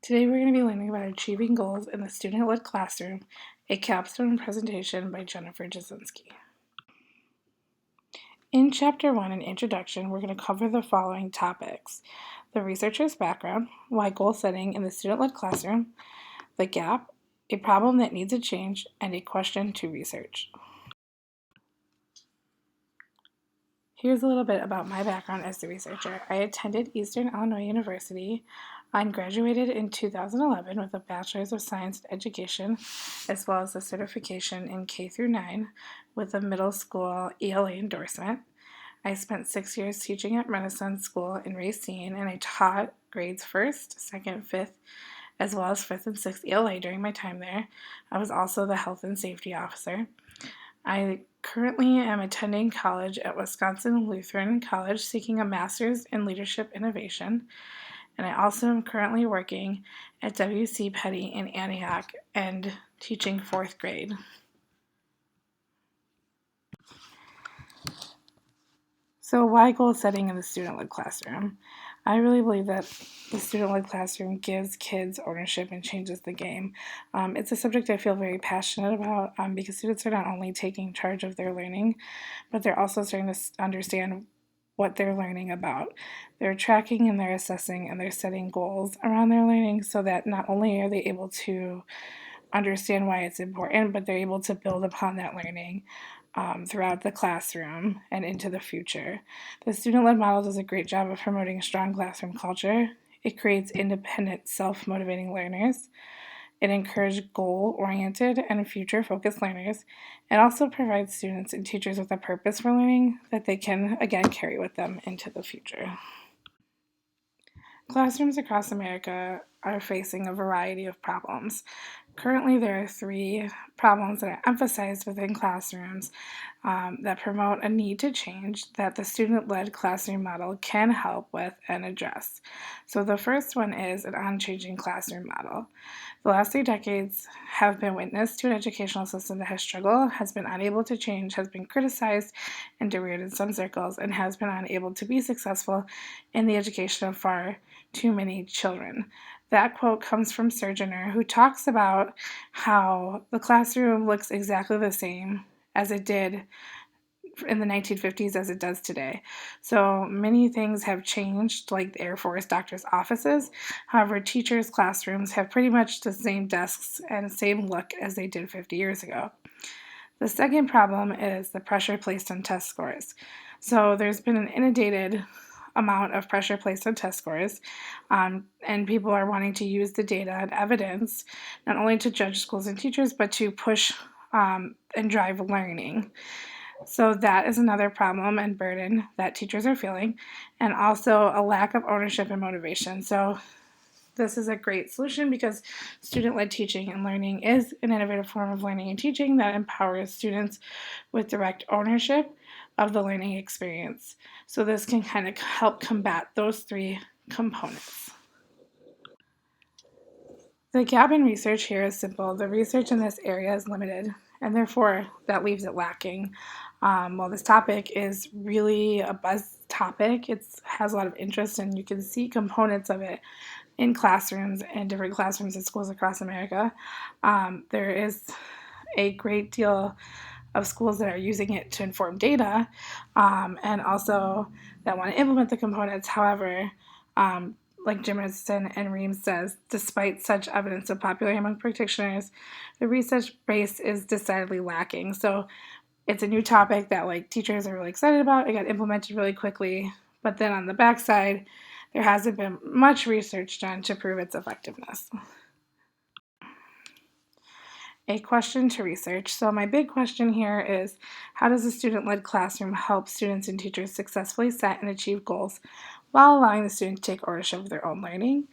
Today we're going to be learning about achieving goals in the student-led classroom, a capstone presentation by Jennifer Jasinski. In Chapter 1, an introduction, we're going to cover the following topics: the researcher's background, why goal setting in the student-led classroom, the gap, a problem that needs a change, and a question to research. Here's a little bit about my background as the researcher. I attended Eastern Illinois University and graduated in 2011 with a Bachelor's of Science in Education, as well as a certification in K through 9 with a middle school ELA endorsement. I spent 6 years teaching at Renaissance School in Racine, and I taught grades 1st, 2nd, 5th, as well as 5th and 6th ELA during my time there. I was also the health and safety officer. I currently am attending college at Wisconsin Lutheran College, seeking a master's in leadership innovation. And I also am currently working at W.C. Petty in Antioch and teaching 4th grade. So why goal setting in the student-led classroom? I really believe that the student-led classroom gives kids ownership and changes the game. It's a subject I feel very passionate about because students are not only taking charge of their learning, but they're also starting to understand what they're learning about. They're tracking and they're assessing and they're setting goals around their learning so that not only are they able to understand why it's important, but they're able to build upon that learning throughout the classroom and into the future. The student-led model does a great job of promoting a strong classroom culture. It creates independent, self-motivating learners. It encourages goal-oriented and future-focused learners. It also provides students and teachers with a purpose for learning that they can, again, carry with them into the future. Classrooms across America are facing a variety of problems. Currently, there are 3 problems that are emphasized within classrooms that promote a need to change that the student-led classroom model can help with and address. So the first one is an unchanging classroom model. The last 3 decades have been witness to an educational system that has struggled, has been unable to change, has been criticized and derided in some circles, and has been unable to be successful in the education of far too many children. That quote comes from Surgener, who talks about how the classroom looks exactly the same as it did in the 1950s as it does today. So many things have changed, like the Air Force doctors' offices. However, teachers' classrooms have pretty much the same desks and same look as they did 50 years ago. The second problem is the pressure placed on test scores. So there's been an inundated amount of pressure placed on test scores, and people are wanting to use the data and evidence not only to judge schools and teachers, but to push and drive learning. So that is another problem and burden that teachers are feeling, and also a lack of ownership and motivation. So this is a great solution because student-led teaching and learning is an innovative form of learning and teaching that empowers students with direct ownership of the learning experience. So this can kind of help combat those 3 components. The gap in research here is simple. The research in this area is limited, and therefore that leaves it lacking. While this topic is really a buzz topic, it has a lot of interest, and you can see components of it in classrooms and different classrooms in schools across America. There is a great deal of schools that are using it to inform data and also that want to implement the components. However, like Jimerson and Reams says, despite such evidence of popularity among practitioners, the research base is decidedly lacking. So it's a new topic that teachers are really excited about. It got implemented really quickly, but then on the backside, there hasn't been much research done to prove its effectiveness. A question to research. So my big question here is, how does a student-led classroom help students and teachers successfully set and achieve goals while allowing the student to take ownership of their own learning?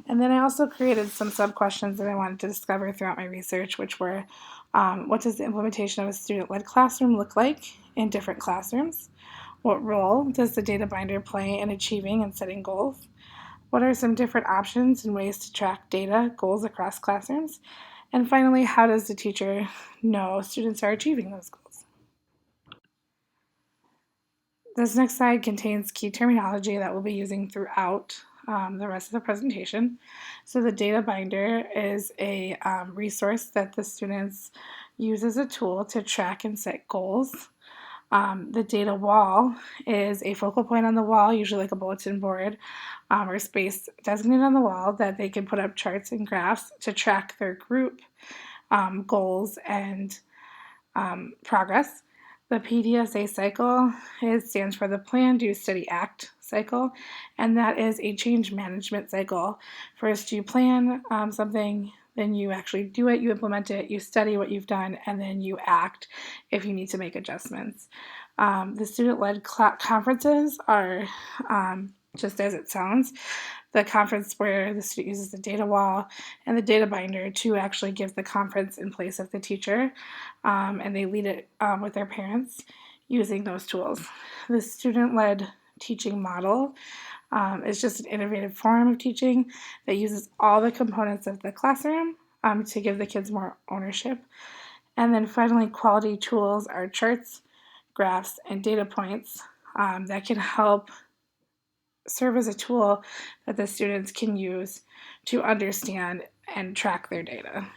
And then I also created some sub-questions that I wanted to discover throughout my research, which were, what does the implementation of a student-led classroom look like in different classrooms? What role does the data binder play in achieving and setting goals? What are some different options and ways to track data goals across classrooms? And finally, how does the teacher know students are achieving those goals? This next slide contains key terminology that we'll be using throughout the rest of the presentation. So the data binder is a resource that the students use as a tool to track and set goals. The data wall is a focal point on the wall, usually like a bulletin board or space designated on the wall that they can put up charts and graphs to track their group goals and progress. The PDSA cycle stands for the Plan, Do, Study, Act cycle, and that is a change management cycle. First, you plan something, then you actually do it, you implement it, you study what you've done, and then you act if you need to make adjustments. The student-led conferences are just as it sounds, the conference where the student uses the data wall and the data binder to actually give the conference in place of the teacher, and they lead it with their parents using those tools. The student-led teaching model is just an innovative form of teaching that uses all the components of the classroom to give the kids more ownership. And then finally, quality tools are charts, graphs, and data points that can help serve as a tool that the students can use to understand and track their data.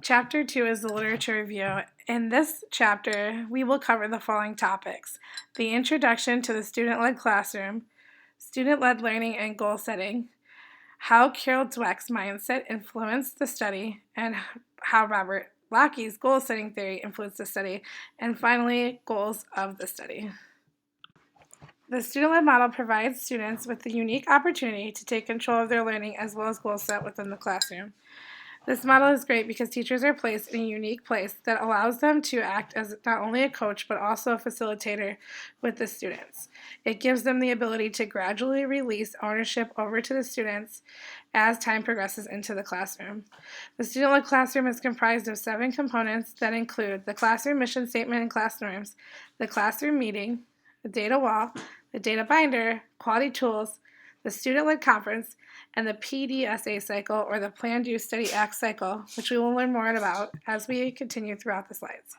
Chapter 2 is the literature review. In this chapter, we will cover the following topics: the introduction to the student-led classroom, student-led learning and goal setting, how Carol Dweck's mindset influenced the study, and how Robert Lockheed's goal-setting theory influenced the study, and finally, goals of the study. The student-led model provides students with the unique opportunity to take control of their learning as well as goals set within the classroom. This model is great because teachers are placed in a unique place that allows them to act as not only a coach but also a facilitator with the students. It gives them the ability to gradually release ownership over to the students as time progresses into the classroom. The student-led classroom is comprised of 7 components that include the classroom mission statement and class norms, the classroom meeting, the data wall, the data binder, quality tools, the student-led conference, and the PDSA cycle, or the Plan, Do, Study, Act cycle, which we will learn more about as we continue throughout the slides.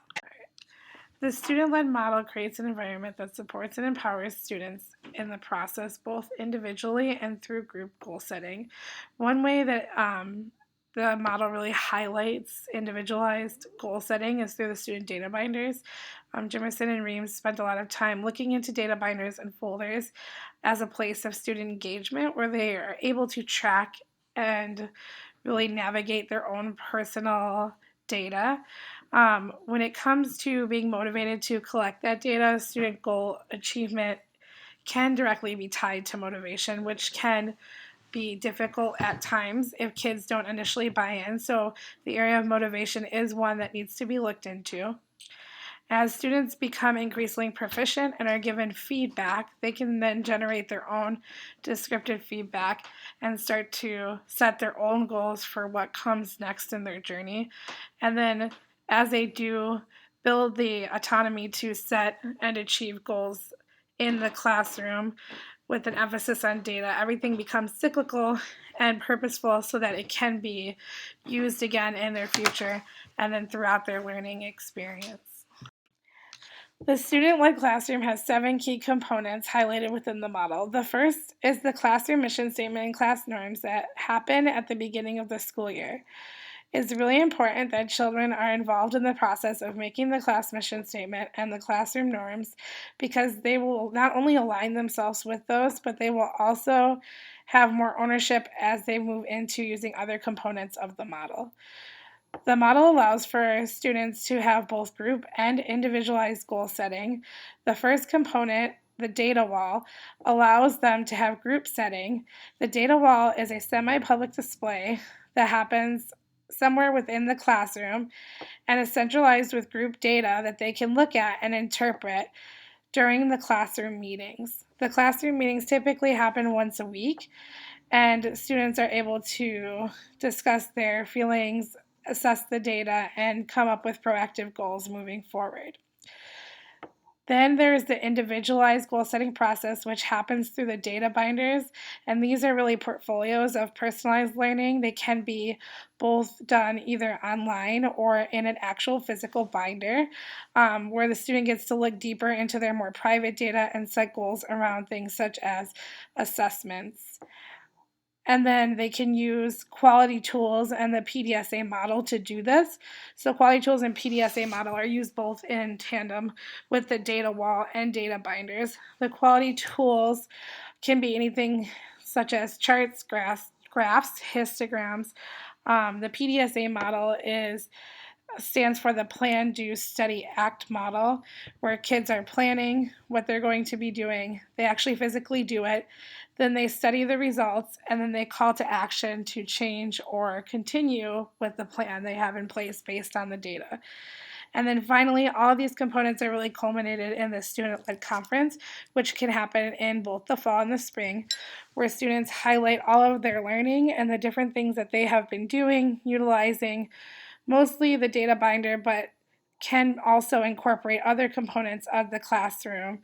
The student-led model creates an environment that supports and empowers students in the process, both individually and through group goal setting. One way that the model really highlights individualized goal setting is through the student data binders. Jimerson and Reams spent a lot of time looking into data binders and folders as a place of student engagement where they are able to track and really navigate their own personal data. When it comes to being motivated to collect that data, student goal achievement can directly be tied to motivation, which can be difficult at times if kids don't initially buy in. So the area of motivation is one that needs to be looked into. As students become increasingly proficient and are given feedback, they can then generate their own descriptive feedback and start to set their own goals for what comes next in their journey. And then as they do, build the autonomy to set and achieve goals in the classroom with an emphasis on data, everything becomes cyclical and purposeful so that it can be used again in their future and then throughout their learning experience. The student-led classroom has 7 key components highlighted within the model. The first is the classroom mission statement and class norms that happen at the beginning of the school year. It's really important that children are involved in the process of making the class mission statement and the classroom norms because they will not only align themselves with those, but they will also have more ownership as they move into using other components of the model. The model allows for students to have both group and individualized goal setting. The first component, the data wall, allows them to have group setting. The data wall is a semi-public display that happens somewhere within the classroom and is centralized with group data that they can look at and interpret during the classroom meetings. The classroom meetings typically happen once a week, and students are able to discuss their feelings, assess the data, and come up with proactive goals moving forward. Then there's the individualized goal setting process, which happens through the data binders. And these are really portfolios of personalized learning. They can be both done either online or in an actual physical binder, where the student gets to look deeper into their more private data and set goals around things such as assessments. And then they can use quality tools and the PDSA model to do this. So quality tools and PDSA model are used both in tandem with the data wall and data binders. The quality tools can be anything such as charts, graphs, histograms. The PDSA model stands for the Plan, Do, Study, Act model, where kids are planning what they're going to be doing. They actually physically do it. Then they study the results, and then they call to action to change or continue with the plan they have in place based on the data. And then finally, all of these components are really culminated in the student-led conference, which can happen in both the fall and the spring, where students highlight all of their learning and the different things that they have been doing, utilizing mostly the data binder, but can also incorporate other components of the classroom,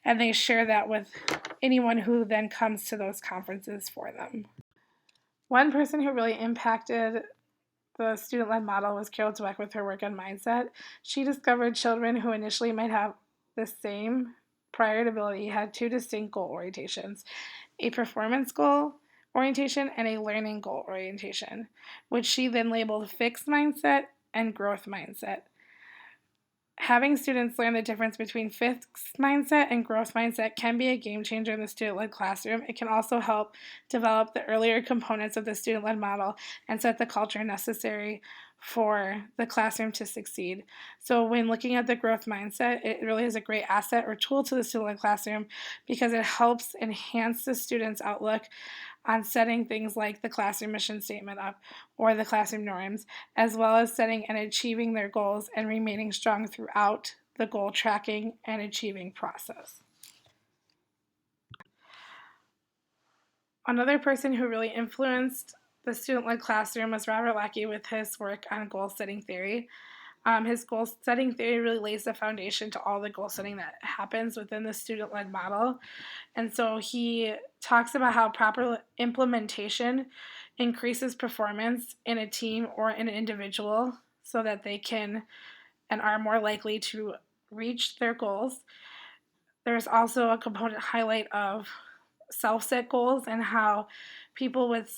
and they share that with anyone who then comes to those conferences for them. One person who really impacted the student-led model was Carol Dweck with her work on mindset. She discovered children who initially might have the same prior ability had two distinct goal orientations: a performance goal orientation and a learning goal orientation, which she then labeled fixed mindset and growth mindset. Having students learn the difference between fixed mindset and growth mindset can be a game changer in the student-led classroom. It can also help develop the earlier components of the student-led model and set the culture necessary for the classroom to succeed. So when looking at the growth mindset, it really is a great asset or tool to the student-led classroom because it helps enhance the student's outlook on setting things like the classroom mission statement up or the classroom norms, as well as setting and achieving their goals and remaining strong throughout the goal tracking and achieving process. Another person who really influenced the student-led classroom was Robert Lackey with his work on goal setting theory. His goal setting theory really lays the foundation to all the goal setting that happens within the student-led model. And so he talks about how proper implementation increases performance in a team or in an individual so that they can and are more likely to reach their goals. There's also a component highlight of self-set goals and how people with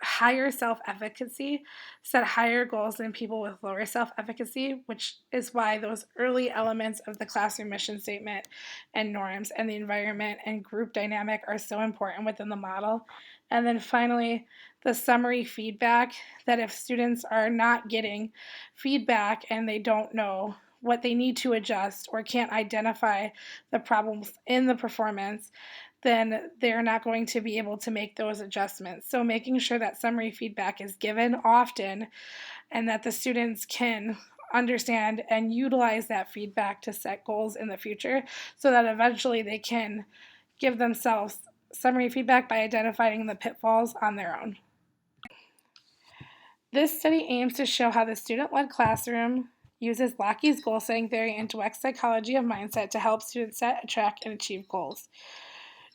higher self-efficacy set higher goals than people with lower self-efficacy, which is why those early elements of the classroom mission statement and norms and the environment and group dynamic are so important within the model. And then finally, the summary feedback, that if students are not getting feedback and they don't know what they need to adjust or can't identify the problems in the performance, then they're not going to be able to make those adjustments. So making sure that summary feedback is given often and that the students can understand and utilize that feedback to set goals in the future so that eventually they can give themselves summary feedback by identifying the pitfalls on their own. This study aims to show how the student-led classroom uses Lackey's goal setting theory and Dweck's psychology of mindset to help students set, track, and achieve goals.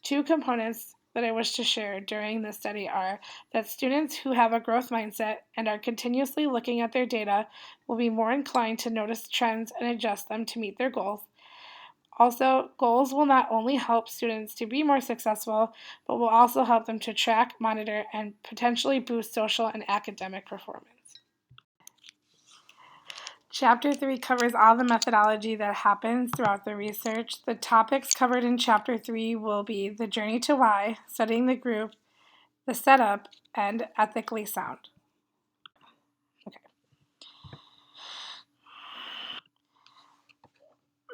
Two components that I wish to share during this study are that students who have a growth mindset and are continuously looking at their data will be more inclined to notice trends and adjust them to meet their goals. Also, goals will not only help students to be more successful, but will also help them to track, monitor, and potentially boost social and academic performance. Chapter 3 covers all the methodology that happens throughout the research. The topics covered in Chapter 3 will be the journey to why, studying the group, the setup, and ethically sound. Okay.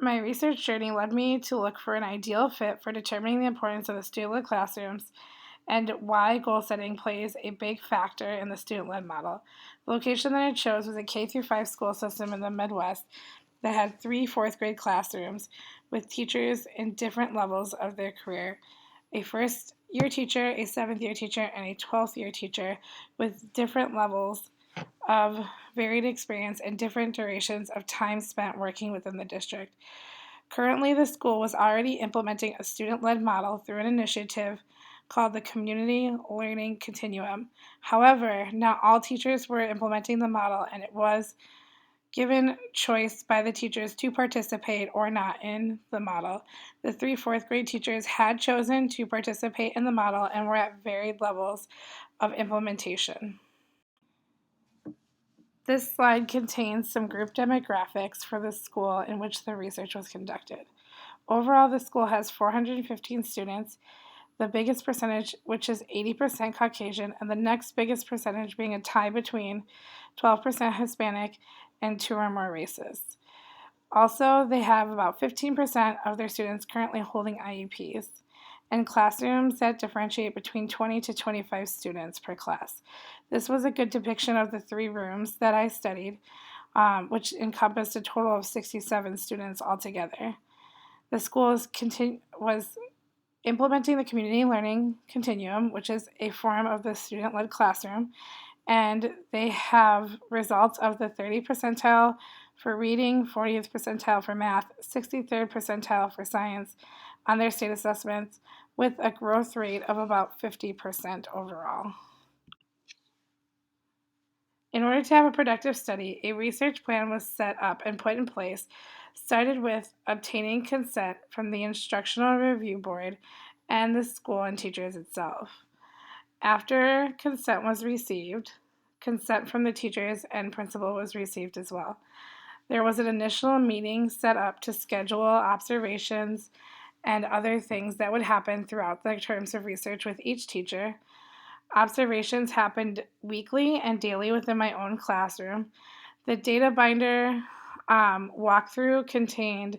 My research journey led me to look for an ideal fit for determining the importance of the student-led classrooms and why goal setting plays a big factor in the student-led model. The location that I chose was a K-5 school system in the Midwest that had 3 fourth grade classrooms with teachers in different levels of their career: a first year teacher, a 7th year teacher, and a 12th year teacher with different levels of varied experience and different durations of time spent working within the district. Currently, the school was already implementing a student-led model through an initiative called the Community Learning Continuum. However, not all teachers were implementing the model, and it was given choice by the teachers to participate or not in the model. The three fourth grade teachers had chosen to participate in the model and were at varied levels of implementation. This slide contains some group demographics for the school in which the research was conducted. Overall, the school has 415 students, the biggest percentage, which is 80% Caucasian, and the next biggest percentage being a tie between 12% Hispanic and two or more races. Also, they have about 15% of their students currently holding IEPs, and classrooms that differentiate between 20 to 25 students per class. This was a good depiction of the three rooms that I studied, which encompassed a total of 67 students altogether. The school was implementing the community learning continuum, which is a form of the student-led classroom, and they have results of the 30th percentile for reading, 40th percentile for math, 63rd percentile for science on their state assessments, with a growth rate of about 50% overall. In order to have a productive study, a research plan was set up and put in place, started with obtaining consent from the Instructional Review Board and the school and teachers itself. After consent was received, consent from the teachers and principal was received as well. There was an initial meeting set up to schedule observations and other things that would happen throughout the terms of research with each teacher. Observations happened weekly and daily within my own classroom. The data binder walkthrough contained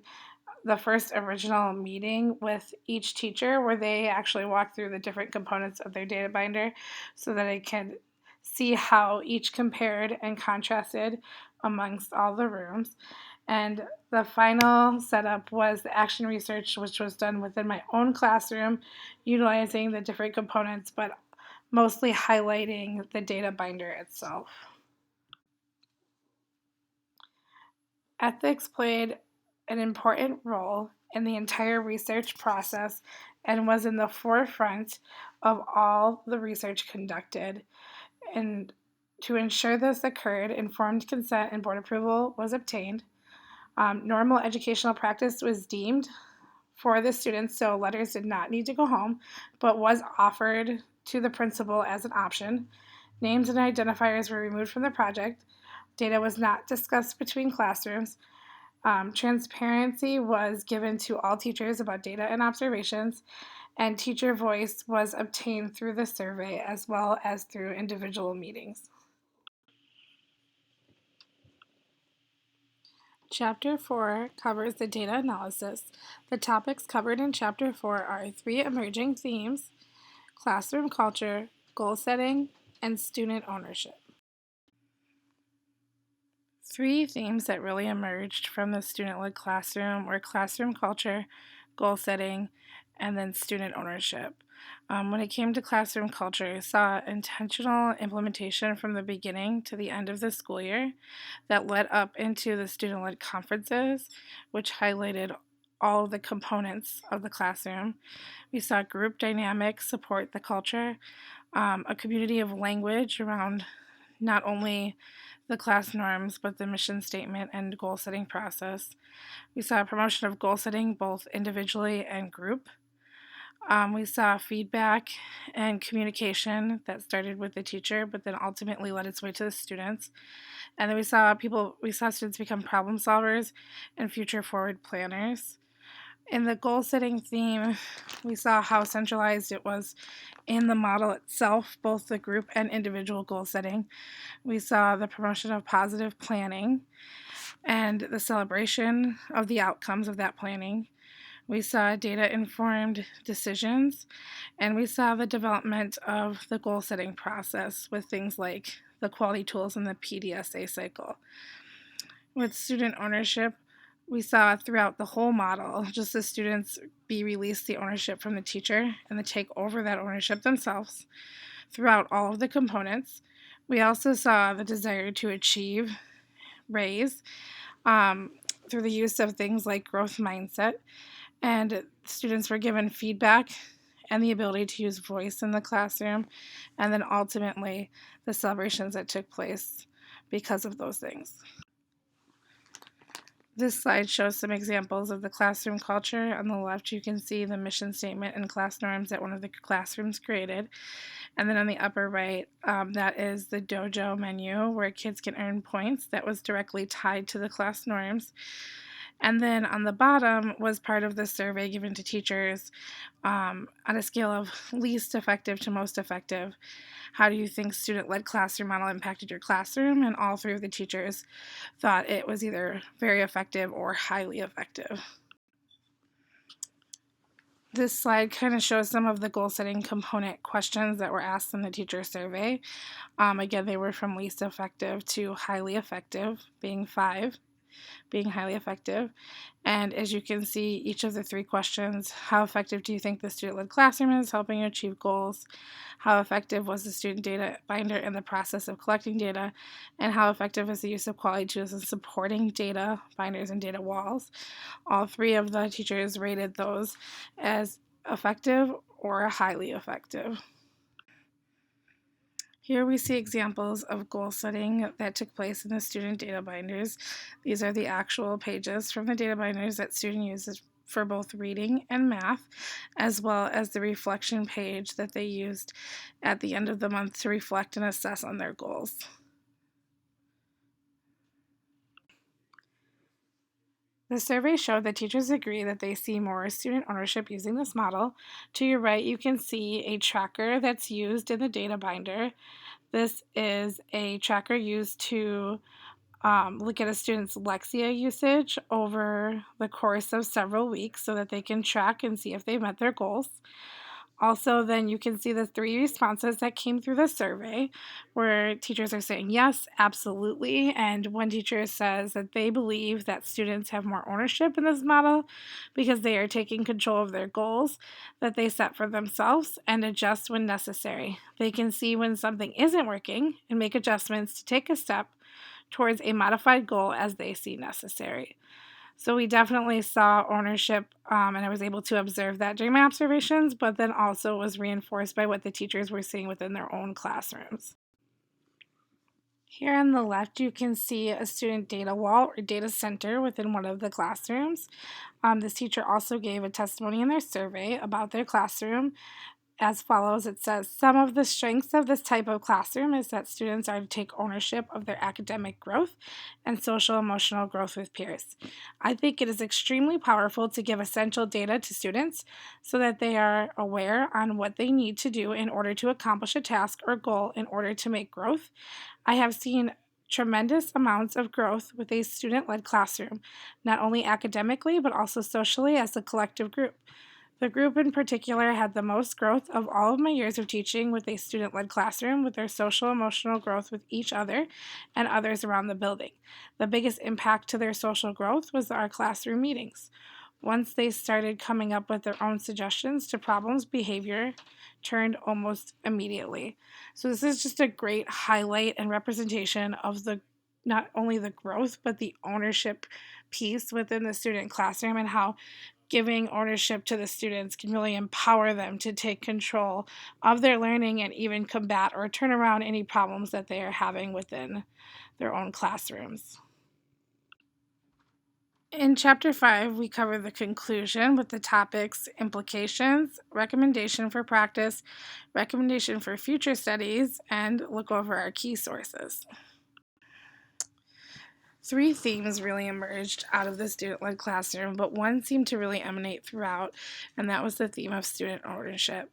the first original meeting with each teacher where they actually walked through the different components of their data binder so that I could see how each compared and contrasted amongst all the rooms. And the final setup was the action research, which was done within my own classroom, utilizing the different components, but mostly highlighting the data binder itself. Ethics played an important role in the entire research process and was in the forefront of all the research conducted. And to ensure this occurred, informed consent and board approval was obtained. Normal educational practice was deemed for the students, so letters did not need to go home, but was offered to the principal as an option. Names and identifiers were removed from the project. Data was not discussed between classrooms. Transparency was given to all teachers about data and observations, and teacher voice was obtained through the survey as well as through individual meetings. Chapter 4 covers the data analysis. The topics covered in Chapter 4 are 3 emerging themes: classroom culture, goal setting, and student ownership. 3 themes that really emerged from the student-led classroom were classroom culture, goal setting, and then student ownership. When it came to classroom culture, I saw intentional implementation from the beginning to the end of the school year that led up into the student-led conferences, which highlighted all of the components of the classroom. We saw group dynamics support the culture, a community of language around not only the class norms, but the mission statement and goal setting process. We saw a promotion of goal setting both individually and group. We saw feedback and communication that started with the teacher, but then ultimately led its way to the students. And then we saw students become problem solvers and future forward planners. In the goal setting theme, we saw how centralized it was in the model itself, both the group and individual goal setting. We saw the promotion of positive planning and the celebration of the outcomes of that planning. We saw data-informed decisions, and we saw the development of the goal-setting process with things like the quality tools and the PDSA cycle. With student ownership, we saw throughout the whole model just the students be released the ownership from the teacher and to take over that ownership themselves throughout all of the components. We also saw the desire to achieve, raise, through the use of things like growth mindset, and students were given feedback and the ability to use voice in the classroom, and then ultimately the celebrations that took place because of those things. This slide shows some examples of the classroom culture. On the left, you can see the mission statement and class norms that one of the classrooms created. And then on the upper right, that is the dojo menu where kids can earn points that was directly tied to the class norms. And then on the bottom was part of the survey given to teachers on a scale of least effective to most effective. How do you think student-led classroom model impacted your classroom? And all three of the teachers thought it was either very effective or highly effective. This slide kind of shows some of the goal-setting component questions that were asked in the teacher survey. Again, they were from least effective to highly effective, being 5, being highly effective. And as you can see, each of the 3 questions: how effective do you think the student-led classroom is helping you achieve goals? How effective was the student data binder in the process of collecting data? And how effective is the use of quality tools in supporting data binders and data walls? All 3 of the teachers rated those as effective or highly effective. Here we see examples of goal setting that took place in the student data binders. These are the actual pages from the data binders that student uses for both reading and math, as well as the reflection page that they used at the end of the month to reflect and assess on their goals. The survey showed that teachers agree that they see more student ownership using this model. To your right, you can see a tracker that's used in the data binder. This is a tracker used to look at a student's Lexia usage over the course of several weeks so that they can track and see if they met their goals. Also, then you can see the 3 responses that came through the survey where teachers are saying yes, absolutely. And one teacher says that they believe that students have more ownership in this model because they are taking control of their goals that they set for themselves and adjust when necessary. They can see when something isn't working and make adjustments to take a step towards a modified goal as they see necessary. So we definitely saw ownership, and I was able to observe that during my observations, but then also was reinforced by what the teachers were seeing within their own classrooms. Here on the left, you can see a student data wall or data center within one of the classrooms. This teacher also gave a testimony in their survey about their classroom. As follows, it says, some of the strengths of this type of classroom is that students are to take ownership of their academic growth and social emotional growth with peers. I think it is extremely powerful to give essential data to students so that they are aware on what they need to do in order to accomplish a task or goal in order to make growth. I have seen tremendous amounts of growth with a student-led classroom, not only academically but also socially as a collective group. The group in particular had the most growth of all of my years of teaching with a student-led classroom, with their social emotional growth with each other and others around the building. The biggest impact to their social growth was our classroom meetings. Once they started coming up with their own suggestions to problems, behavior turned almost immediately. So this is just a great highlight and representation of the not only the growth but the ownership piece within the student classroom, and how giving ownership to the students can really empower them to take control of their learning and even combat or turn around any problems that they are having within their own classrooms. In Chapter 5, we cover the conclusion with the topics implications, recommendation for practice, recommendation for future studies, and look over our key sources. 3 themes really emerged out of the student-led classroom, but one seemed to really emanate throughout, and that was the theme of student ownership.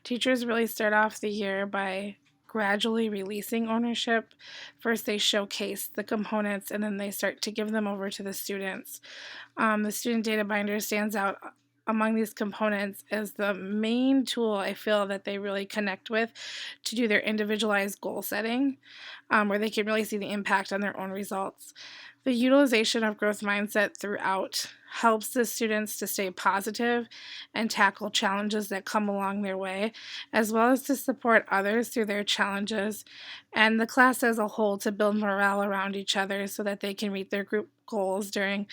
Teachers really start off the year by gradually releasing ownership. First, they showcase the components, and then they start to give them over to the students. The student data binder stands out among these components as the main tool I feel that they really connect with to do their individualized goal setting, where they can really see the impact on their own results. The utilization of growth mindset throughout helps the students to stay positive and tackle challenges that come along their way, as well as to support others through their challenges and the class as a whole to build morale around each other so that they can meet their group goals during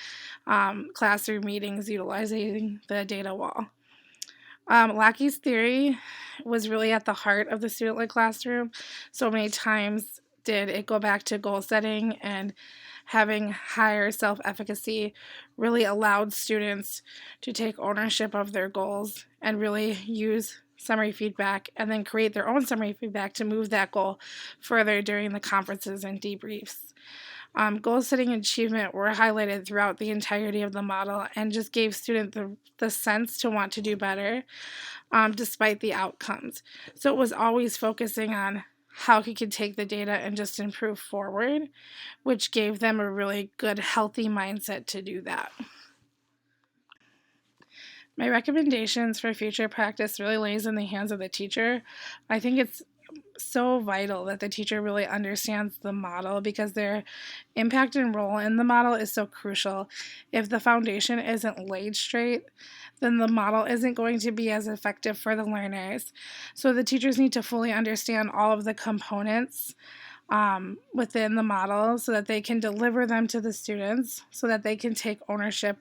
classroom meetings utilizing the data wall. Lackey's theory was really at the heart of the student-led classroom. So many times did it go back to goal setting, and having higher self-efficacy really allowed students to take ownership of their goals and really use summary feedback and then create their own summary feedback to move that goal further during the conferences and debriefs. Goal setting and achievement were highlighted throughout the entirety of the model and just gave students the sense to want to do better despite the outcomes. So it was always focusing on how he could take the data and just improve forward, which gave them a really good, healthy mindset to do that. My recommendations for future practice really lays in the hands of the teacher. I think it's so vital that the teacher really understands the model because their impact and role in the model is so crucial. If the foundation isn't laid straight, then the model isn't going to be as effective for the learners. So the teachers need to fully understand all of the components within the model so that they can deliver them to the students so that they can take ownership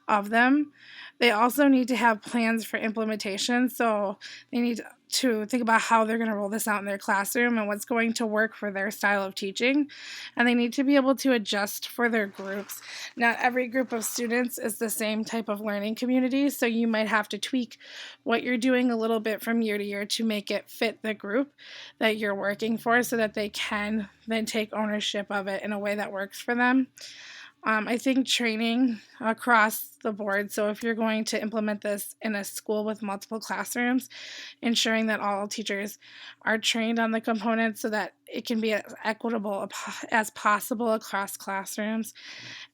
of them. They also need to have plans for implementation, so they need to think about how they're going to roll this out in their classroom and what's going to work for their style of teaching. And they need to be able to adjust for their groups. Not every group of students is the same type of learning community, so you might have to tweak what you're doing a little bit from year to year to make it fit the group that you're working for so that they can then take ownership of it in a way that works for them. I think training across the board, so if you're going to implement this in a school with multiple classrooms, ensuring that all teachers are trained on the components so that it can be as equitable as possible across classrooms.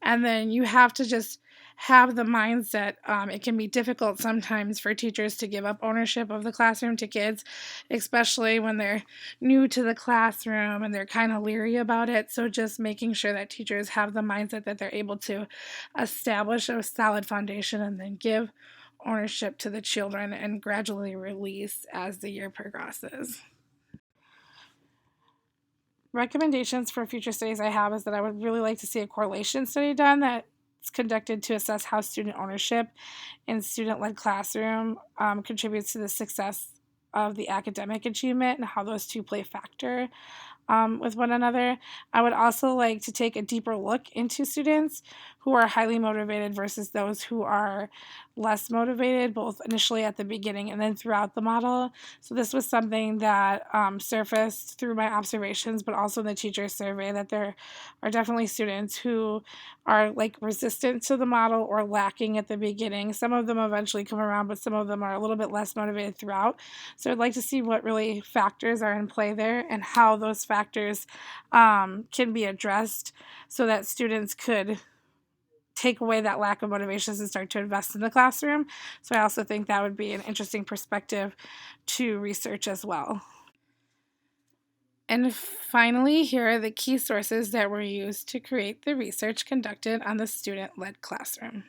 And then you have to just have the mindset. It can be difficult sometimes for teachers to give up ownership of the classroom to kids, especially when they're new to the classroom and they're kind of leery about it. So just making sure that teachers have the mindset that they're able to establish a solid foundation and then give ownership to the children and gradually release as the year progresses. Recommendations for future studies I have is that I would really like to see a correlation study done that's conducted to assess how student ownership in student-led classroom contributes to the success of the academic achievement and how those two play a factor with one another. I would also like to take a deeper look into students who are highly motivated versus those who are less motivated, both initially at the beginning and then throughout the model. So this was something that surfaced through my observations, but also in the teacher survey, that there are definitely students who are like resistant to the model or lacking at the beginning. Some of them eventually come around, but some of them are a little bit less motivated throughout. So I'd like to see what really factors are in play there and how those factors can be addressed so that students could take away that lack of motivations and start to invest in the classroom. So I also think that would be an interesting perspective to research as well. And finally, here are the key sources that were used to create the research conducted on the student-led classroom.